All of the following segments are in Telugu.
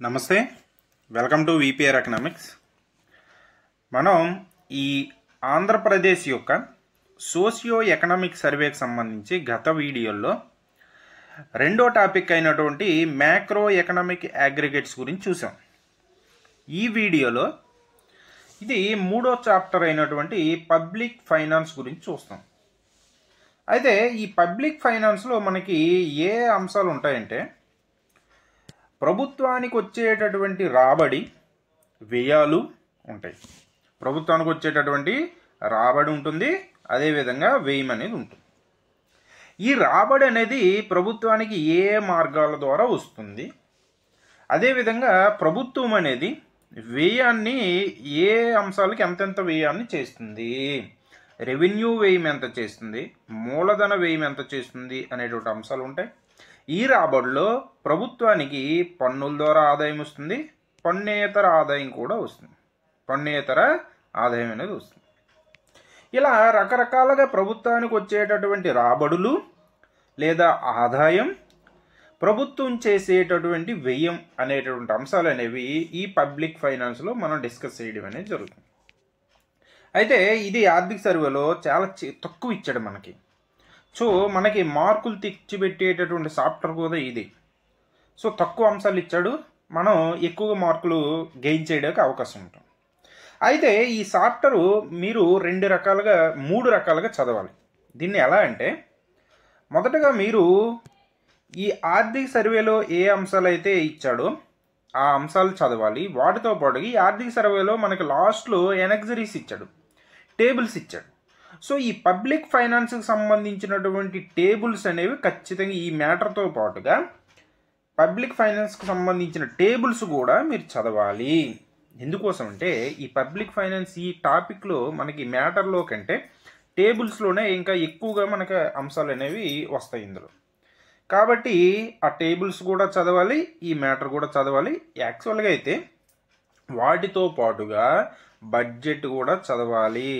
నమస్తే, వెల్కమ్ టు విపిఆర్ ఎకనామిక్స్. మనం ఈ ఆంధ్రప్రదేశ్ యొక్క సోషియో ఎకనామిక్ సర్వేకి సంబంధించి గత వీడియోలో రెండో టాపిక్ అయినటువంటి మ్యాక్రో ఎకనామిక్ అగ్రిగేట్స్ గురించి చూసాం. ఈ వీడియోలో ఇది మూడో చాప్టర్ అయినటువంటి పబ్లిక్ ఫైనాన్స్ గురించి చూస్తాం. అయితే ఈ పబ్లిక్ ఫైనాన్స్లో మనకి ఏ అంశాలు ఉంటాయంటే, ప్రభుత్వానికి వచ్చేటటువంటి రాబడి, వ్యయాలు ఉంటాయి. ప్రభుత్వానికి వచ్చేటటువంటి రాబడి ఉంటుంది, అదేవిధంగా వ్యయం అనేది ఉంటుంది. ఈ రాబడి అనేది ప్రభుత్వానికి ఏ మార్గాల ద్వారా వస్తుంది, అదేవిధంగా ప్రభుత్వం అనేది వ్యయాన్ని ఏ అంశాలకి ఎంతెంత వ్యయాన్ని చేస్తుంది, రెవెన్యూ వ్యయం ఎంత చేస్తుంది, మూలధన వ్యయం ఎంత చేస్తుంది అనేటువంటి అంశాలు ఉంటాయి. ఈ రాబడిలో ప్రభుత్వానికి పన్నుల ద్వారా ఆదాయం వస్తుంది, పన్నేతర ఆదాయం కూడా వస్తుంది. పన్నేతర ఆదాయం అనేది వస్తుంది. ఇలా రకరకాలుగా ప్రభుత్వానికి వచ్చేటటువంటి రాబడులు లేదా ఆదాయం, ప్రభుత్వం చేసేటటువంటి వ్యయం అనేటటువంటి అంశాలు అనేవి ఈ పబ్లిక్ ఫైనాన్స్లో మనం డిస్కస్ చేయడం అనేది జరుగుతుంది. అయితే ఇది ఆర్థిక సర్వేలో చాలా తక్కువ ఇచ్చాడు మనకి. సో మనకి మార్కులు తెచ్చిపెట్టేటటువంటి సాఫ్ట్వేర్ కూడా ఇది. సో తక్కువ అంశాలు ఇచ్చాడు, మనం ఎక్కువగా మార్కులు గెయిన్ చేయడానికి అవకాశం ఉంటుంది. అయితే ఈ సాఫ్ట్వేర్ మీరు మూడు రకాలుగా చదవాలి. దీన్ని ఎలా అంటే, మొదటగా మీరు ఈ ఆర్థిక సర్వేలో ఏ అంశాలు అయితే ఇచ్చాడో ఆ అంశాలు చదవాలి. వాటితో పాటు ఈ ఆర్థిక సర్వేలో మనకి లాస్ట్లో ఎనక్సరీస్ ఇచ్చాడు, టేబుల్స్ ఇచ్చాడు. సో ఈ పబ్లిక్ ఫైనాన్స్కి సంబంధించినటువంటి టేబుల్స్ అనేవి ఖచ్చితంగా ఈ మ్యాటర్తో పాటుగా పబ్లిక్ ఫైనాన్స్కి సంబంధించిన టేబుల్స్ కూడా మీరు చదవాలి. ఎందుకోసం అంటే ఈ పబ్లిక్ ఫైనాన్స్ ఈ టాపిక్లో మనకి మ్యాటర్లో కంటే టేబుల్స్లోనే ఇంకా ఎక్కువగా మనకి అంశాలు అనేవి వస్తాయి ఇందులో. కాబట్టి ఆ టేబుల్స్ కూడా చదవాలి, ఈ మ్యాటర్ కూడా చదవాలి. యాక్చువల్గా అయితే వాటితో పాటుగా బడ్జెట్ కూడా చదవాలి.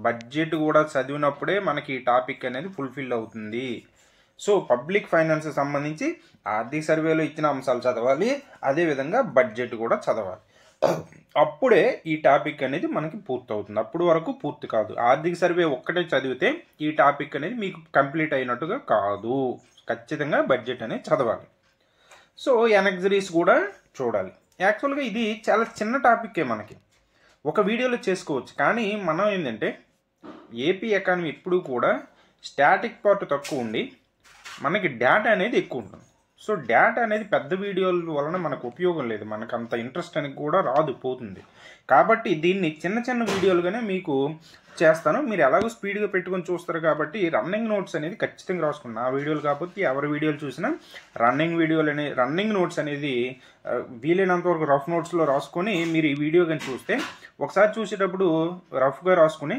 బడ్జెట్ కూడా చదివినప్పుడే మనకి ఈ టాపిక్ అనేది ఫుల్ఫిల్ అవుతుంది. సో పబ్లిక్ ఫైనాన్స్కి సంబంధించి ఆర్థిక సర్వేలో ఇచ్చిన అంశాలు చదవాలి, అదేవిధంగా బడ్జెట్ కూడా చదవాలి. అప్పుడే ఈ టాపిక్ అనేది మనకి పూర్తి అవుతుంది. అప్పుడు వరకు పూర్తి కాదు. ఆర్థిక సర్వే ఒక్కటే చదివితే ఈ టాపిక్ అనేది మీకు కంప్లీట్ అయినట్టుగా కాదు. ఖచ్చితంగా బడ్జెట్ అనేది చదవాలి. సో ఎనక్సరీస్ కూడా చూడాలి. యాక్చువల్గా ఇది చాలా చిన్న టాపిక్కే, మనకి ఒక వీడియోలో చేసుకోవచ్చు. కానీ మనం ఏంటంటే ఏపీ ఎకానమీ ఎప్పుడూ కూడా స్టాటిక్ పార్ట్ తక్కువ ఉండి మనకి డేటా అనేది ఎక్కువ ఉంటుంది. సో డేటా అనేది పెద్ద వీడియోల వలన మనకు ఉపయోగం లేదు, మనకు అంత ఇంట్రెస్ట్ అనేది కూడా రాదు, పోతుంది. కాబట్టి దీన్ని చిన్న చిన్న వీడియోలుగానే మీకు చేస్తాను. మీరు ఎలాగో స్పీడ్గా పెట్టుకొని చూస్తారు కాబట్టి రన్నింగ్ నోట్స్ అనేది ఖచ్చితంగా రాసుకోండి. నా వీడియోలు కాకపోతే ఎవరి వీడియోలు చూసినా రన్నింగ్ నోట్స్ అనేది వీలైనంత వరకు రఫ్ నోట్స్లో రాసుకొని మీరు ఈ వీడియో కానీ చూస్తే, ఒకసారి చూసేటప్పుడు రఫ్గా రాసుకుని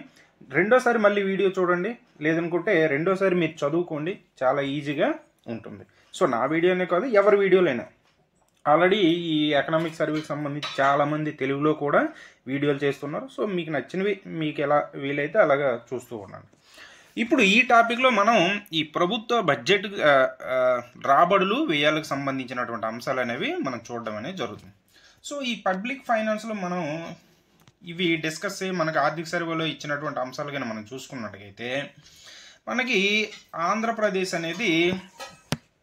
రెండోసారి మళ్ళీ వీడియో చూడండి, లేదనుకుంటే రెండోసారి మీరు చదువుకోండి, చాలా ఈజీగా ఉంటుంది. సో నా వీడియోనే కాదు, ఎవరి వీడియోలైనా. ఆల్రెడీ ఈ ఎకనామిక్ సర్వీకి సంబంధించి చాలామంది తెలుగులో కూడా వీడియోలు చేస్తున్నారు. సో మీకు నచ్చినవి మీకు ఎలా వీలైతే అలాగా చూస్తూ ఉండండి. ఇప్పుడు ఈ టాపిక్లో మనం ఈ ప్రభుత్వ బడ్జెట్ రాబడులు, వ్యయాలకు సంబంధించినటువంటి అంశాలు అనేవి మనం చూడడం అనేది జరుగుతుంది. సో ఈ పబ్లిక్ ఫైనాన్స్లో మనం ఇవి డిస్కస్ అయ్యి మనకి ఆర్థిక సర్వేలో ఇచ్చినటువంటి అంశాలు కానీ మనం చూసుకున్నట్టుగైతే, మనకి ఆంధ్రప్రదేశ్ అనేది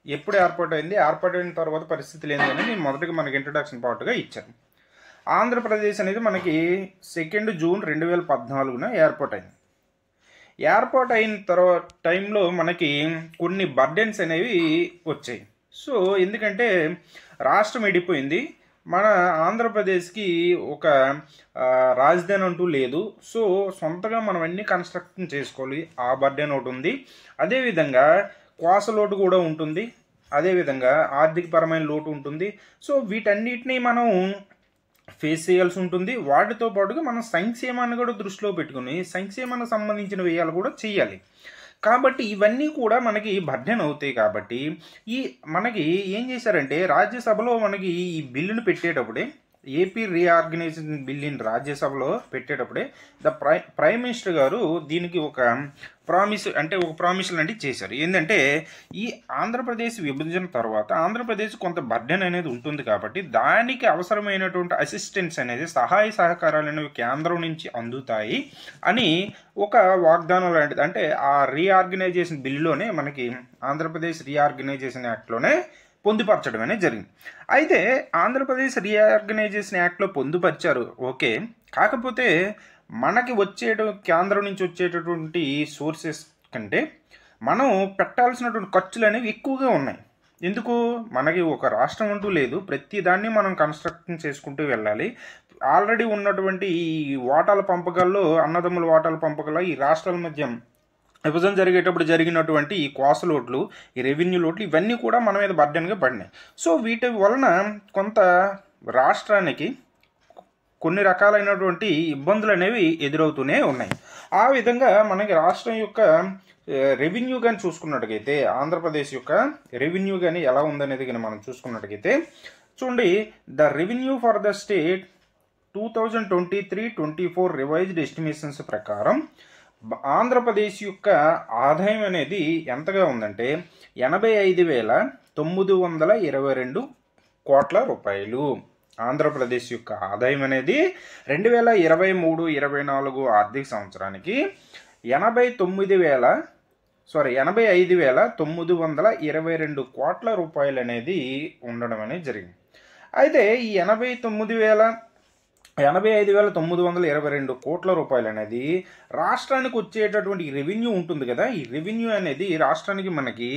ఎప్పుడు ఏర్పాటైన తర్వాత పరిస్థితులు ఏంటనేది నేను మొదటగా మనకి ఇంట్రడక్షన్ పార్ట్గా ఇచ్చాను. ఆంధ్రప్రదేశ్ అనేది మనకి 2 జూన్ 2014 ఏర్పాటైంది. ఏర్పాటైన తర్వాత టైంలో మనకి కొన్ని బర్డెన్స్ అనేవి వచ్చాయి. సో ఎందుకంటే రాష్ట్రం విడిపోయింది, మన ఆంధ్రప్రదేశ్కి ఒక రాజధాని అంటూ లేదు. సో సొంతగా మనం అన్ని కన్స్ట్రక్షన్ చేసుకోవాలి, ఆ బర్డెన్ ఒకటి ఉంది. అదేవిధంగా కోస లోటు కూడా ఉంటుంది, అదేవిధంగా ఆర్థికపరమైన లోటు ఉంటుంది. సో వీటన్నిటినీ మనం ఫేస్ చేయాల్సి ఉంటుంది. వాటితో పాటుగా మనం సంక్షేమాన్ని కూడా దృష్టిలో పెట్టుకుని సంక్షేమానికి సంబంధించిన వ్యయాలు కూడా చేయాలి. కాబట్టి ఇవన్నీ కూడా మనకి బర్డెన్ అవుతాయి. కాబట్టి మనకి ఏం చేశారంటే రాజ్యసభలో మనకి ఈ బిల్లును పెట్టేటప్పుడే ఏపీ రీఆర్గనైజేషన్ బిల్ ఇన్ రాజ్యసభలో పెట్టేటప్పుడే ప్రైమ్ మినిస్టర్ గారు దీనికి ఒక ప్రామిస్ లాంటివి చేశారు. ఏంటంటే ఈ ఆంధ్రప్రదేశ్ విభజన తర్వాత ఆంధ్రప్రదేశ్ కొంత బర్డెన్ అనేది ఉంటుంది కాబట్టి దానికి అవసరమైనటువంటి అసిస్టెన్స్ అనేది సహాయ సహకారాలు అనేవి కేంద్రం నుంచి అందుతాయి అని ఒక వాగ్దానం లాంటిది. అంటే ఆ రీఆర్గనైజేషన్ బిల్లులోనే మనకి ఆంధ్రప్రదేశ్ రీఆర్గనైజేషన్ యాక్ట్లోనే పొందుపరచడం అనేది జరిగింది. అయితే ఆంధ్రప్రదేశ్ రీఆర్గనైజేషన్ యాక్ట్లో పొందుపరిచారు, ఓకే. కాకపోతే మనకి కేంద్రం నుంచి వచ్చేటటువంటి సోర్సెస్ కంటే మనం పెట్టాల్సినటువంటి ఖర్చులు అనేవి ఎక్కువగా ఉన్నాయి. ఎందుకు? మనకి ఒక రాష్ట్రం అంటూ లేదు, ప్రతి దాన్ని మనం కన్స్ట్రక్షన్ చేసుకుంటూ వెళ్ళాలి. ఆల్రెడీ ఉన్నటువంటి ఈ వాటాల పంపకాల్లో, అన్నదమ్ముల వాటాల పంపకాల్లో ఈ రాష్ట్రాల మధ్య విభజన జరిగేటప్పుడు జరిగినటువంటి ఈ క్వాస్ లోట్లు, ఈ రెవెన్యూ లోట్లు ఇవన్నీ కూడా మన మీద బర్డెన్గా పడినాయి. సో వీటి వలన కొంత రాష్ట్రానికి కొన్ని రకాలైనటువంటి ఇబ్బందులు అనేవి ఎదురవుతూనే ఉన్నాయి. ఆ విధంగా మనకి రాష్ట్రం యొక్క రెవెన్యూ కానీ చూసుకున్నట్టుగైతే, ఆంధ్రప్రదేశ్ యొక్క రెవెన్యూ కానీ ఎలా ఉందనేది కానీ మనం చూసుకున్నట్టుగైతే చూడండి, the revenue for the state 2023-24 revised estimations ప్రకారం ఆంధ్రప్రదేశ్ యొక్క ఆదాయం అనేది ఎంతగా ఉందంటే 85,922 కోట్ల రూపాయలు. ఆంధ్రప్రదేశ్ యొక్క ఆదాయం అనేది 2023-24 ఆర్థిక సంవత్సరానికి 85,922 కోట్ల రూపాయలు అనేది ఉండడం అనేది జరిగింది. అయితే ఈ 85,922 కోట్ల రూపాయలు అనేది రాష్ట్రానికి వచ్చేటటువంటి రెవెన్యూ ఉంటుంది కదా, ఈ రెవెన్యూ అనేది రాష్ట్రానికి మనకి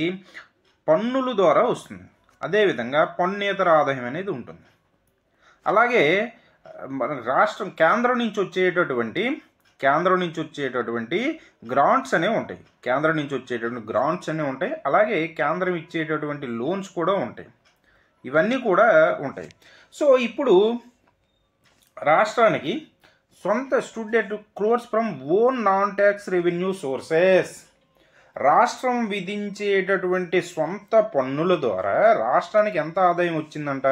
పన్నుల ద్వారా వస్తుంది. అదేవిధంగా పన్నేతర ఆదాయం అనేది ఉంటుంది. అలాగే రాష్ట్రం కేంద్రం నుంచి వచ్చేటటువంటి గ్రాంట్స్ అనేవి ఉంటాయి. అలాగే కేంద్రం ఇచ్చేటటువంటి లోన్స్ కూడా ఉంటాయి. ఇవన్నీ కూడా ఉంటాయి. సో ఇప్పుడు రాష్ట్రానికి సొంత student crores from own non tax revenue sources, రాష్ట్రం విధించేటటువంటి సొంత పన్నుల ద్వారా రాష్ట్రానికి ఎంత ఆదాయం వచ్చిందంట?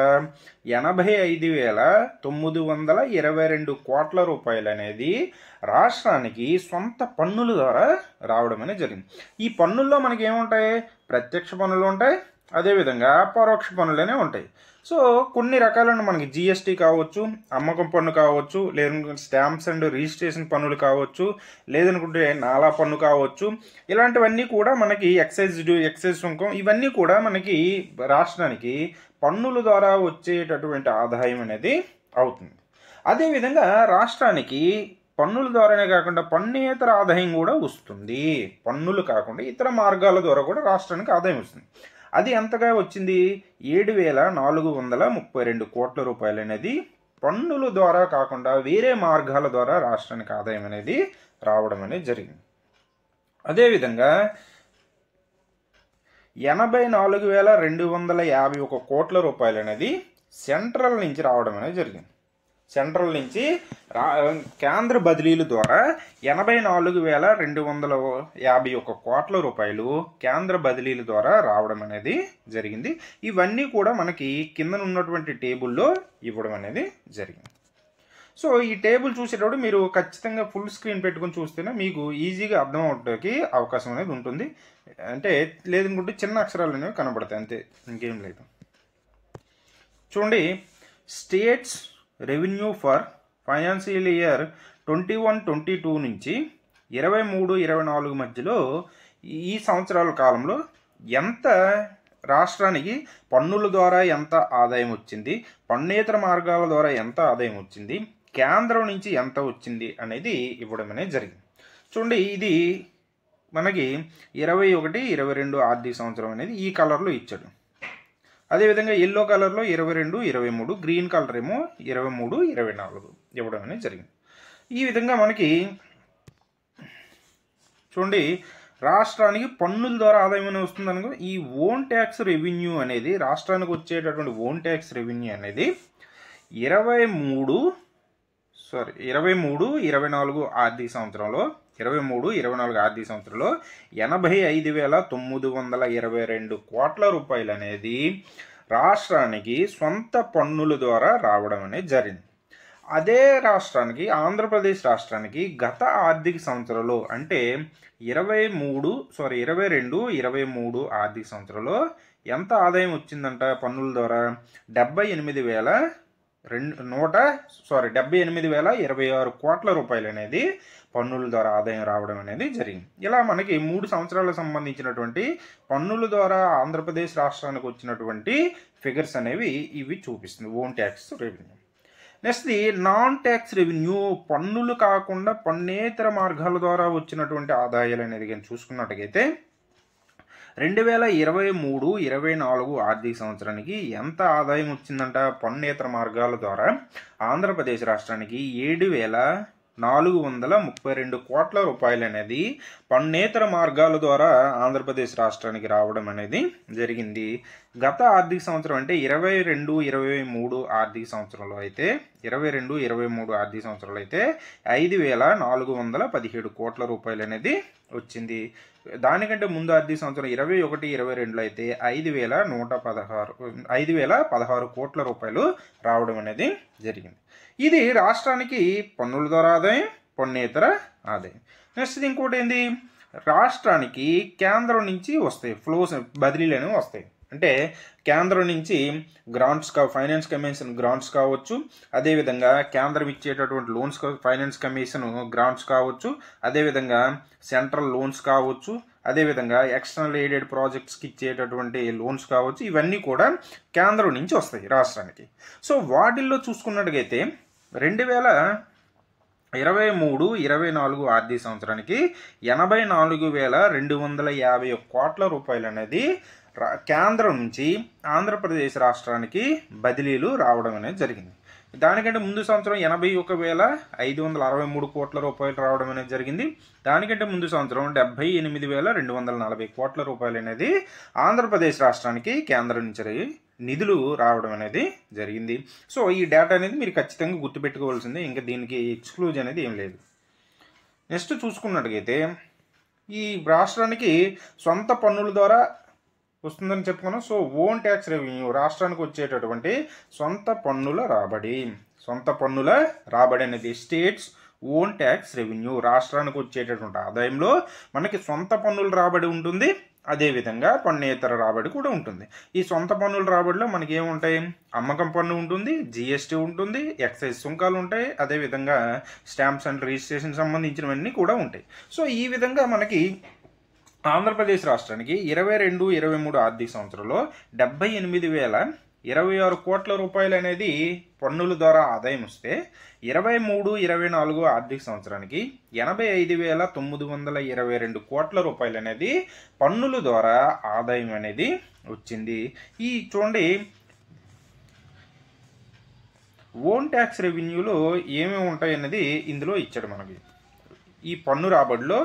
85,922 కోట్ల రూపాయలు అనేది రాష్ట్రానికి సొంత పన్నుల ద్వారా రావడం అనేది జరిగింది. ఈ పన్నుల్లో మనకి ఏముంటాయి? ప్రత్యక్ష పన్నులు ఉంటాయి, అదేవిధంగా పరోక్ష పన్నులనే ఉంటాయి. సో కొన్ని రకాలైన మనకి జిఎస్టీ కావచ్చు, అమ్మకం పన్ను కావచ్చు, లేదంటే స్టాంప్స్ అండ్ రిజిస్ట్రేషన్ పన్నులు కావచ్చు, లేదనుకుంటే నాలా పన్ను కావచ్చు, ఇలాంటివన్నీ కూడా మనకి ఎక్సైజ్ సుంకం, ఇవన్నీ కూడా మనకి రాష్ట్రానికి పన్నుల ద్వారా వచ్చేటటువంటి ఆదాయం అనేది అవుతుంది. అదేవిధంగా రాష్ట్రానికి పన్నుల ద్వారానే కాకుండా పన్నేతర ఆదాయం కూడా వస్తుంది. పన్నులు కాకుండా ఇతర మార్గాల ద్వారా కూడా రాష్ట్రానికి ఆదాయం వస్తుంది. అది ఎంతగా వచ్చింది? 7,432 కోట్ల రూపాయలు అనేది పన్నుల ద్వారా కాకుండా వేరే మార్గాల ద్వారా రాష్ట్రానికి ఆదాయం అనేది రావడం అనేది జరిగింది. అదేవిధంగా 84,251 కోట్ల రూపాయలు అనేది సెంట్రల్ నుంచి రావడం అనేది జరిగింది. సెంట్రల్ నుంచి కేంద్ర బదిలీల ద్వారా 84,251 కోట్ల రూపాయలు కేంద్ర బదిలీల ద్వారా రావడం అనేది జరిగింది. ఇవన్నీ కూడా మనకి కింద ఉన్నటువంటి టేబుల్లో ఇవ్వడం అనేది జరిగింది. సో ఈ టేబుల్ చూసేటప్పుడు మీరు ఖచ్చితంగా ఫుల్ స్క్రీన్ పెట్టుకుని చూస్తేనే మీకు ఈజీగా అర్థం అవడానికి అవకాశం అనేది ఉంటుంది. అంటే లేదనుకుంటే చిన్న అక్షరాలు అనేవి కనబడతాయి, అంతే, ఇంకేం లేదు. చూడండి, states revenue for financial year 21-22 నుంచి 23-24 మధ్యలో ఈ సంవత్సరాల కాలంలో ఎంత రాష్ట్రానికి పన్నుల ద్వారా ఎంత ఆదాయం వచ్చింది, పన్నేతర మార్గాల ద్వారా ఎంత ఆదాయం వచ్చింది, కేంద్రం నుంచి ఎంత వచ్చింది అనేది ఇవ్వడం అనేది జరిగింది. చూడండి, ఇది మనకి 21-22 ఆర్థిక సంవత్సరం అనేది ఈ కలర్లో ఇచ్చాడు. అదేవిధంగా ఎల్లో కలర్లో 22-23, గ్రీన్ కలర్ ఏమో 23-24 ఇవ్వడం అనేది జరిగింది. ఈ విధంగా మనకి చూడండి, రాష్ట్రానికి పన్నుల ద్వారా ఆదాయం అనేది వస్తుంది అనుకో. ఈ ఓన్ ట్యాక్స్ రెవెన్యూ అనేది రాష్ట్రానికి వచ్చేటటువంటి ఓన్ ట్యాక్స్ రెవెన్యూ అనేది 23-24 ఆర్థిక సంవత్సరంలో 85,922 కోట్ల రూపాయలు అనేది రాష్ట్రానికి సొంత పన్నుల ద్వారా రావడం అనేది జరిగింది. అదే రాష్ట్రానికి, ఆంధ్రప్రదేశ్ రాష్ట్రానికి గత ఆర్థిక సంవత్సరంలో అంటే 22, 23 ఆర్థిక సంవత్సరంలో ఎంత ఆదాయం వచ్చిందంట పన్నుల ద్వారా? 78,126 కోట్ల రూపాయలు అనేది పన్నుల ద్వారా ఆదాయం రావడం అనేది జరిగింది. ఇలా మనకి 3 సంవత్సరాలకు సంబంధించినటువంటి పన్నుల ద్వారా ఆంధ్రప్రదేశ్ రాష్ట్రానికి వచ్చినటువంటి ఫిగర్స్ అనేవి ఇవి చూపిస్తుంది own tax revenue. Next non tax revenue, పన్నులు కాకుండా పన్నేతర మార్గాల ద్వారా వచ్చినటువంటి ఆదాయాలు అనేది కానీ చూసుకున్నట్టుగైతే 2023-24 ఆర్థిక సంవత్సరానికి ఎంత ఆదాయం వచ్చిందంట పన్నేతర మార్గాల ద్వారా ఆంధ్రప్రదేశ్ రాష్ట్రానికి? 7,432 కోట్ల రూపాయలు అనేది పన్నేతర మార్గాల ద్వారా ఆంధ్రప్రదేశ్ రాష్ట్రానికి రావడం అనేది జరిగింది. గత ఆర్థిక సంవత్సరం అంటే 22-23 ఆర్థిక సంవత్సరంలో అయితే 5,417 కోట్ల రూపాయలు అనేది వచ్చింది. దానికంటే ముందు ఆర్థిక సంవత్సరం 21-22లో అయితే 5,016 కోట్ల రూపాయలు రావడం అనేది జరిగింది. ఇది రాష్ట్రానికి పన్నుల ద్వారా ఆదాయం, పన్నేతర ఆదాయం. నెక్స్ట్ ఇంకోటి ఏంది, రాష్ట్రానికి కేంద్రం నుంచి వస్తాయి ఫ్లోస్, బదిలీలు అనేవి వస్తాయి. అంటే కేంద్రం నుంచి గ్రాంట్స్ ఫైనాన్స్ కమిషన్ గ్రాంట్స్ కావచ్చు, అదేవిధంగా కేంద్రం ఇచ్చేటటువంటి లోన్స్ ఫైనాన్స్ కమిషన్ గ్రాంట్స్ కావచ్చు, అదేవిధంగా సెంట్రల్ లోన్స్ కావచ్చు, అదేవిధంగా ఎక్స్టర్నల్ ఎయిడెడ్ ప్రాజెక్ట్స్కి ఇచ్చేటటువంటి లోన్స్ కావచ్చు. ఇవన్నీ కూడా కేంద్రం నుంచి వస్తాయి రాష్ట్రానికి. సో వాటిల్లో చూసుకున్నట్టుగైతే 2023-24 ఆర్థిక సంవత్సరానికి 84,251 కోట్ల రూపాయలు అనేది కేంద్రం నుంచి ఆంధ్రప్రదేశ్ రాష్ట్రానికి బదిలీలు రావడం అనేది జరిగింది. దానికంటే ముందు సంవత్సరం 81,563 కోట్ల రూపాయలు రావడం అనేది జరిగింది. దానికంటే ముందు సంవత్సరం 78,240 కోట్ల రూపాయలు అనేది ఆంధ్రప్రదేశ్ రాష్ట్రానికి కేంద్రం నుంచి నిధులు రావడం అనేది జరిగింది. సో ఈ డేటా అనేది మీరు ఖచ్చితంగా గుర్తుపెట్టుకోవాల్సిందే, ఇంకా దీనికి ఎక్స్క్లూజ్ అనేది ఏం లేదు. నెక్స్ట్ చూసుకున్నట్టుగైతే ఈ రాష్ట్రానికి సొంత పన్నుల ద్వారా వస్తుందని చెప్పుకున్నాం. సో ఓన్ ట్యాక్స్ రెవెన్యూ, రాష్ట్రానికి వచ్చేటటువంటి సొంత పన్నుల రాబడి అనేది స్టేట్స్ ఓన్ ట్యాక్స్ రెవెన్యూ, రాష్ట్రానికి వచ్చేటటువంటి ఆదాయంలో మనకి సొంత పన్నుల రాబడి ఉంటుంది, అదేవిధంగా పన్నేతర రాబడి కూడా ఉంటుంది. ఈ సొంత పన్నుల రాబడిలో మనకి ఏముంటాయి? అమ్మకం పన్ను ఉంటుంది, జిఎస్టీ ఉంటుంది, ఎక్సైజ్ సుంకాలు ఉంటాయి, అదేవిధంగా స్టాంప్స్ అండ్ రిజిస్ట్రేషన్ సంబంధించినవన్నీ కూడా ఉంటాయి. సో ఈ విధంగా మనకి ఆంధ్రప్రదేశ్ రాష్ట్రానికి 22-23 ఆర్థిక సంవత్సరంలో 78,026 కోట్ల రూపాయలు అనేది పన్నుల ద్వారా ఆదాయం వస్తే 23-24 ఆర్థిక సంవత్సరానికి 85,922 కోట్ల రూపాయలు అనేది పన్నుల ద్వారా ఆదాయం అనేది వచ్చింది. ఈ చూడండి ఓన్ ట్యాక్స్ రెవెన్యూలో ఏమేమి ఉంటాయి అనేది ఇందులో ఇచ్చాడు మనకి. ఈ పన్ను రాబడిలో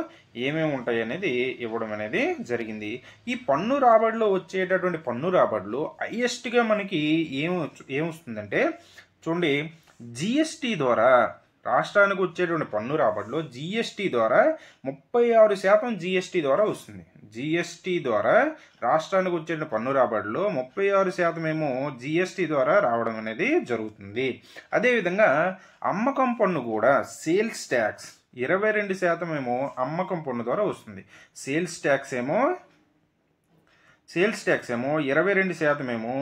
ఏమేమి ఉంటాయి అనేది ఇవ్వడం అనేది జరిగింది. ఈ పన్ను రాబడిలో వచ్చేటటువంటి పన్ను రాబడిలో హైయెస్ట్గా మనకి ఏమొస్తుందంటే చూడండి, జిఎస్టీ ద్వారా రాష్ట్రానికి వచ్చేటువంటి పన్ను రాబడిలో జిఎస్టీ ద్వారా 36% జిఎస్టీ ద్వారా వస్తుంది. జిఎస్టీ ద్వారా రాష్ట్రానికి వచ్చే పన్ను రాబడిలో 36% ఏమో జిఎస్టీ ద్వారా రావడం అనేది జరుగుతుంది. అదేవిధంగా అమ్మకం పన్ను కూడా సేల్స్ ట్యాక్స్ 22% ఏమో అమ్మకం పన్ను ద్వారా వస్తుంది. సేల్స్ ట్యాక్స్ ఏమో 22% ఏమో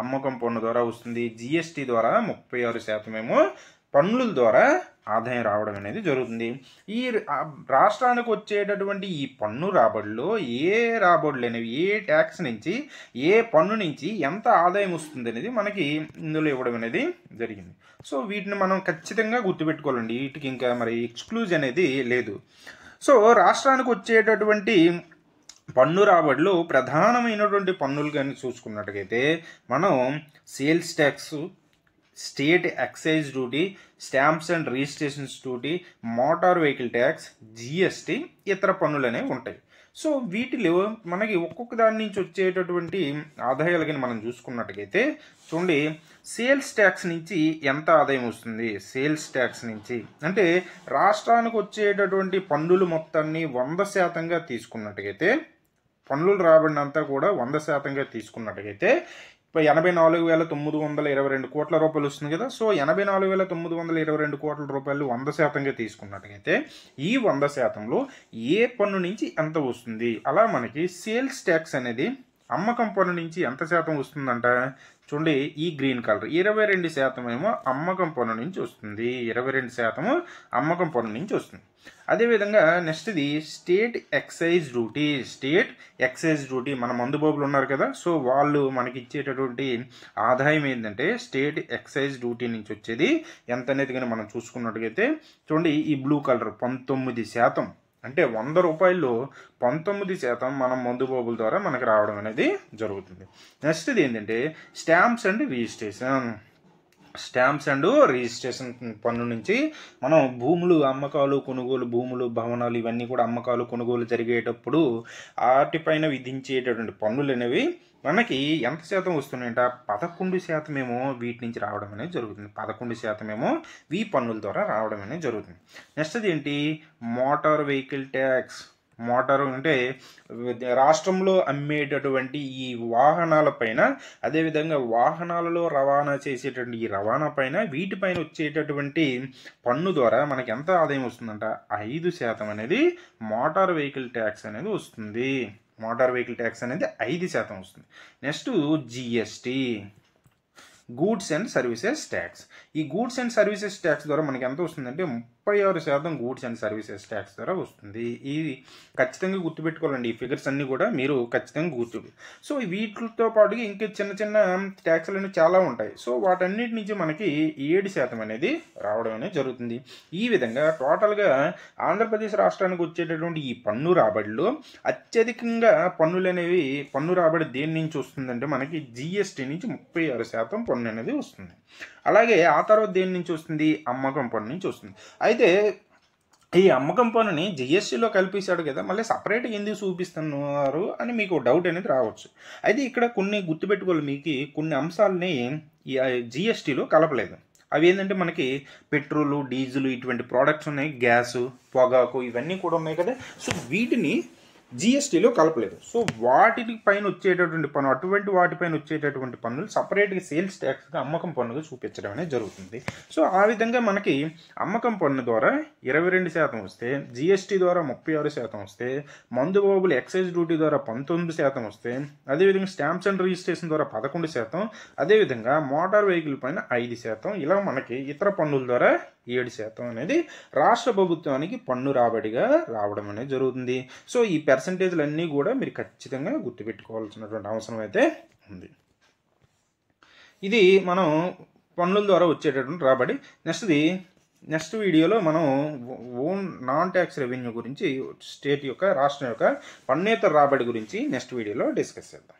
అమ్మకం పన్ను ద్వారా వస్తుంది. జిఎస్టీ ద్వారా 36% ఏమో పన్నుల ద్వారా ఆదాయం రావడం అనేది జరుగుతుంది. ఈ రాష్ట్రానికి వచ్చేటటువంటి ఈ పన్ను రాబడిలో ఏ రాబడులు అనేవి, ఏ ట్యాక్స్ నుంచి, ఏ పన్ను నుంచి ఎంత ఆదాయం వస్తుంది అనేది మనకి ఇందులో ఇవ్వడం అనేది జరిగింది. సో వీటిని మనం ఖచ్చితంగా గుర్తుపెట్టుకోవాలండి, వీటికి ఇంకా మరి ఎక్స్క్లూజ్ అనేది లేదు. సో రాష్ట్రానికి వచ్చేటటువంటి పన్ను రాబడిలో ప్రధానమైనటువంటి పన్నులు కానీ చూసుకున్నట్టుగైతే మనం sales tax, state excise duty, stamps and registrations duty, motor vehicle tax, GST, ఇతర పన్నులు అనేవి ఉంటాయి. సో వీటిలో మనకి ఒక్కొక్క దాని నుంచి వచ్చేటటువంటి ఆదాయాలు కానీ మనం చూసుకున్నట్టుగైతే చూడండి, సేల్స్ ట్యాక్స్ నుంచి ఎంత ఆదాయం వస్తుంది? సేల్స్ ట్యాక్స్ నుంచి అంటే రాష్ట్రానికి వచ్చేటటువంటి పన్నులు మొత్తాన్ని 100% తీసుకున్నట్టుగైతే, పన్నులు రాబడినంతా కూడా 100%గా తీసుకున్నట్టుగైతే 84,922 కోట్ల రూపాయలు వస్తుంది కదా. సో 84,922 కోట్ల రూపాయలు 100%గా తీసుకున్నట్టయితే ఈ 100%లో ఏ పన్ను నుంచి ఎంత వస్తుంది? అలా మనకి సేల్స్ ట్యాక్స్ అనేది అమ్మకం పన్ను నుంచి ఎంత శాతం వస్తుందంట? చూడండి, ఈ గ్రీన్ కలర్ 22% ఏమో అమ్మకం పన్ను నుంచి వస్తుంది. 22% అమ్మకం పన్ను నుంచి వస్తుంది. అదేవిధంగా నెక్స్ట్ది state excise duty. State excise duty మన మందు బాబులు ఉన్నారు కదా, సో వాళ్ళు మనకి ఇచ్చేటటువంటి ఆదాయం ఏంటంటే స్టేట్ ఎక్సైజ్ డ్యూటీ నుంచి వచ్చేది ఎంత అనేది కానీ మనం చూసుకున్నట్టుగైతే చూడండి, ఈ బ్లూ కలర్ 19%. అంటే 100 రూపాయల్లో 19% మనం మందు బాబుల ద్వారా మనకి రావడం అనేది జరుగుతుంది. నెక్స్ట్ది ఏంటంటే stamps and registration. Stamps and registration పన్ను నుంచి మనం భూములు అమ్మకాలు కొనుగోలు, భూములు భవనాలు ఇవన్నీ కూడా అమ్మకాలు కొనుగోలు జరిగేటప్పుడు వాటిపైన విధించేటటువంటి పన్నులు అనేవి మనకి ఎంత శాతం వస్తున్నాయంట? 11% ఏమో వీటి నుంచి రావడం అనేది జరుగుతుంది. 11% ఏమో ఈ పన్నుల ద్వారా రావడం అనేది జరుగుతుంది. నెక్స్ట్ ఏంటి? Motor vehicle tax. మోటార్ అంటే రాష్ట్రంలో అమ్మేటటువంటి ఈ వాహనాలపైన, అదేవిధంగా వాహనాలలో రవాణా చేసేటువంటి ఈ రవాణా పైన, వీటిపైన వచ్చేటటువంటి పన్ను ద్వారా మనకి ఎంత ఆదాయం వస్తుందంట? 5% అనేది మోటార్ వెహికల్ ట్యాక్స్ అనేది వస్తుంది. మోటార్ వెహికల్ ట్యాక్స్ అనేది 5% వస్తుంది. Next GST, goods and services tax. ఈ గూడ్స్ అండ్ సర్వీసెస్ ట్యాక్స్ ద్వారా మనకి ఎంత వస్తుందంటే 36% గూడ్స్ అండ్ సర్వీసెస్ ట్యాక్స్ ద్వారా వస్తుంది. ఇది ఖచ్చితంగా గుర్తుపెట్టుకోవాలండి. ఈ ఫిగర్స్ అన్నీ కూడా మీరు ఖచ్చితంగా సో వీటితో పాటుగా ఇంకా చిన్న చిన్న ట్యాక్స్లు అనేవి చాలా ఉంటాయి. సో వాటన్నిటి నుంచి మనకి 7% అనేది రావడం అనేది జరుగుతుంది. ఈ విధంగా టోటల్గా ఆంధ్రప్రదేశ్ రాష్ట్రానికి వచ్చేటటువంటి ఈ పన్ను రాబడిలో అత్యధికంగా పన్నులు అనేవి, పన్ను రాబడి దేని నుంచి వస్తుందంటే మనకి జిఎస్టీ నుంచి 36% పన్ను అనేది వస్తుంది. అలాగే ఆ తర్వాత దేని నుంచి వస్తుంది? అమ్మకం పన్ను నుంచి వస్తుంది. అయితే ఈ అమ్మకం పన్నుని జిఎస్టీలో కల్పించాడు కదా, మళ్ళీ సపరేట్గా ఎందుకు చూపిస్తున్నారు అని మీకు డౌట్ అనేది రావచ్చు. అయితే ఇక్కడ కొన్ని గుర్తుపెట్టుకోవాలి, మీకు కొన్ని అంశాలని ఈ జిఎస్టీలో కలపలేదు. అవి ఏంటంటే మనకి పెట్రోలు, డీజిల్ ఇటువంటి ప్రోడక్ట్స్ ఉన్నాయి, గ్యాసు, పొగాకు ఇవన్నీ కూడా ఉన్నాయి కదా. సో వీటిని జిఎస్టీలో కలపలేదు. సో వాటి పైన వచ్చేటటువంటి పన్ను, అటువంటి వాటిపైన వచ్చేటటువంటి పన్నులు సపరేట్గా సేల్స్ ట్యాక్స్గా అమ్మకం పన్నుగా చూపించడం అనేది జరుగుతుంది. సో ఆ విధంగా మనకి అమ్మకం పన్ను ద్వారా 22% వస్తే, జిఎస్టీ ద్వారా 36% వస్తే, మందు బాబులు ఎక్సైజ్ డ్యూటీ ద్వారా 19% వస్తే, అదేవిధంగా స్టాంప్స్ అండ్ రిజిస్ట్రేషన్ ద్వారా 11%, అదేవిధంగా మోటార్ వెహికల్ పైన 5%, ఇలా మనకి ఇతర పన్నుల ద్వారా 7% అనేది రాష్ట్ర ప్రభుత్వానికి పన్ను రాబడిగా రావడం అనేది జరుగుతుంది. సో ఈ పర్సంటేజ్లు అన్నీ కూడా మీరు ఖచ్చితంగా గుర్తుపెట్టుకోవాల్సినటువంటి అవసరం అయితే ఉంది. ఇది మనం పన్నుల ద్వారా వచ్చేటటువంటి రాబడి. నెక్స్ట్ వీడియోలో మనం ఓన్ నాన్ ట్యాక్స్ రెవెన్యూ గురించి, స్టేట్ యొక్క, రాష్ట్రం యొక్క పన్నేతర రాబడి గురించి నెక్స్ట్ వీడియోలో డిస్కస్ చేద్దాం.